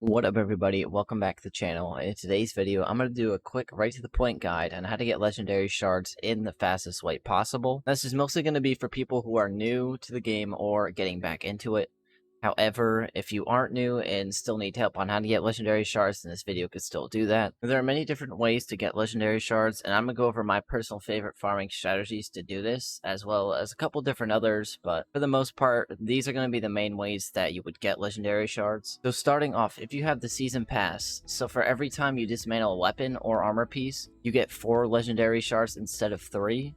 What up everybody, welcome back to the channel. In today's video, I'm going to do a quick right to the point guide on how to get legendary shards in the fastest way possible. This is mostly going to be for people who are new to the game or getting back into it. However, if you aren't new and still need help on how to get legendary shards, then this video could still do that. There are many different ways to get legendary shards, and I'm going to go over my personal favorite farming strategies to do this, as well as a couple different others, but for the most part, these are going to be the main ways that you would get legendary shards. So starting off, if you have the season pass, so for every time you dismantle a weapon or armor piece, you get 4 legendary shards instead of 3.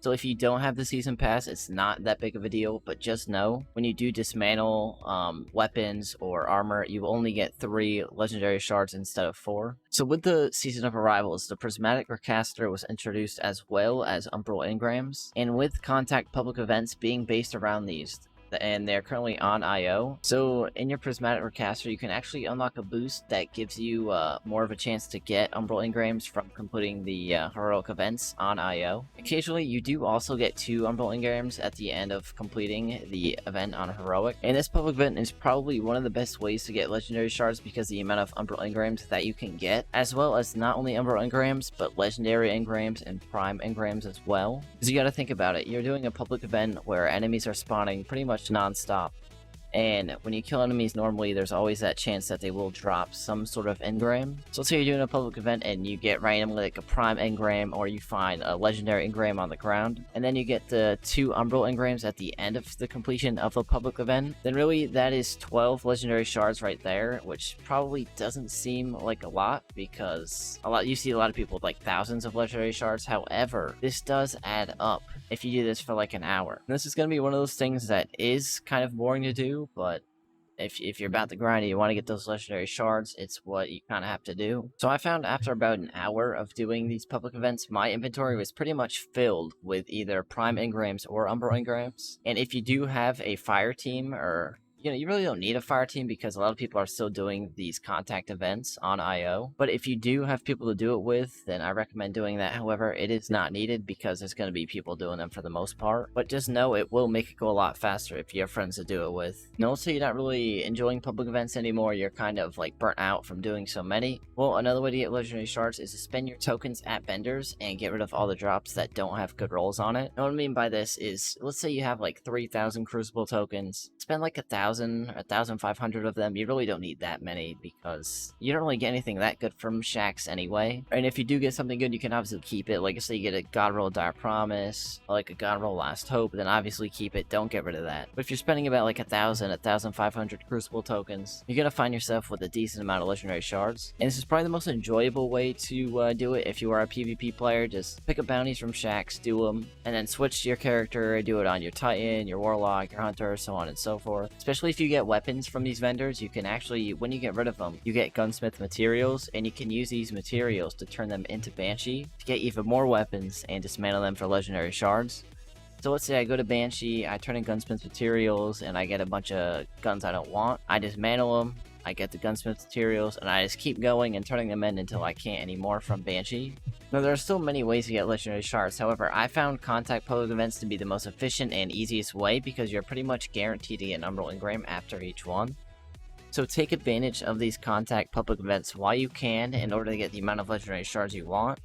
So if you don't have the season pass, it's not that big of a deal, but just know when you do dismantle weapons or armor, you only get 3 legendary shards instead of 4. So with the season of arrivals, the prismatic recaster was introduced as well as umbral engrams, and with contact public events being based around these, and they're currently on IO. So in your prismatic recaster, you can actually unlock a boost that gives you more of a chance to get umbral engrams from completing the heroic events on IO. Occasionally, you do also get 2 umbral engrams at the end of completing the event on heroic. And this public event is probably one of the best ways to get legendary shards because the amount of umbral engrams that you can get, as well as not only umbral engrams, but legendary engrams and prime engrams as well. Because you got to think about it, you're doing a public event where enemies are spawning pretty much non-stop, and when you kill enemies normally, there's always that chance that they will drop some sort of engram. So let's say you're doing a public event and you get randomly like a prime engram, or you find a legendary engram on the ground, and then you get the 2 umbral engrams at the end of the completion of the public event, then really that is 12 legendary shards right there, which probably doesn't seem like a lot because you see a lot of people with like thousands of legendary shards. However, this does add up if you do this for like an hour. And this is going to be one of those things that is kind of boring to do, but if you're about to grind and you want to get those legendary shards, it's what you kind of have to do. So I found after about an hour of doing these public events, my inventory was pretty much filled with either prime engrams or umbral engrams. And if you do have a fire team, or you really don't need a fire team because a lot of people are still doing these contact events on IO. But if you do have people to do it with, then I recommend doing that. However, it is not needed because there's going to be people doing them for the most part. But just know it will make it go a lot faster if you have friends to do it with. And also, you're not really enjoying public events anymore. You're kind of like burnt out from doing so many. Well, another way to get legendary shards is to spend your tokens at vendors and get rid of all the drops that don't have good rolls on it. And what I mean by this is, let's say you have like 3,000 crucible tokens. Spend like 1,500 of them. You really don't need that many because you don't really get anything that good from shacks anyway. And if you do get something good, you can obviously keep it. Like, say you get a God Roll Dire Promise, or like a God Roll Last Hope, then obviously keep it. Don't get rid of that. But if you're spending about like 1,500 crucible tokens, you're gonna find yourself with a decent amount of legendary shards. And this is probably the most enjoyable way to do it if you are a PvP player. Just pick up bounties from shacks, do them, and then switch to your character, do it on your Titan, your Warlock, your Hunter, so on and so forth. Especially if you get weapons from these vendors, you can actually, when you get rid of them, you get gunsmith materials, and you can use these materials to turn them into Banshee to get even more weapons and dismantle them for legendary shards. So let's say I go to Banshee, I turn in gunsmith materials, and I get a bunch of guns I don't want. I dismantle them, I get the gunsmith materials, and I just keep going and turning them in until I can't anymore from Banshee. Now, there are still many ways to get legendary shards. However, I found contact public events to be the most efficient and easiest way because you're pretty much guaranteed to get an umbral engram after each one. So take advantage of these contact public events while you can in order to get the amount of legendary shards you want.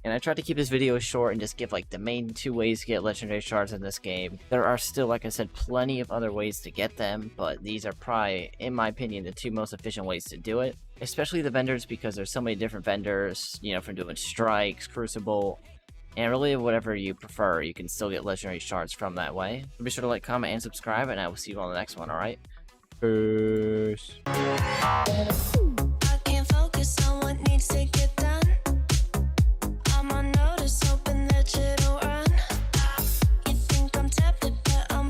And I tried to keep this video short and just give like the main 2 ways to get legendary shards in this game. There are still, like I said, plenty of other ways to get them, but these are probably, in my opinion, the 2 most efficient ways to do it. Especially the vendors, because there's so many different vendors, from doing strikes, crucible, and really whatever you prefer, you can still get legendary shards from that way. So be sure to like, comment, and subscribe, and I will see you on the next one, alright? Peace.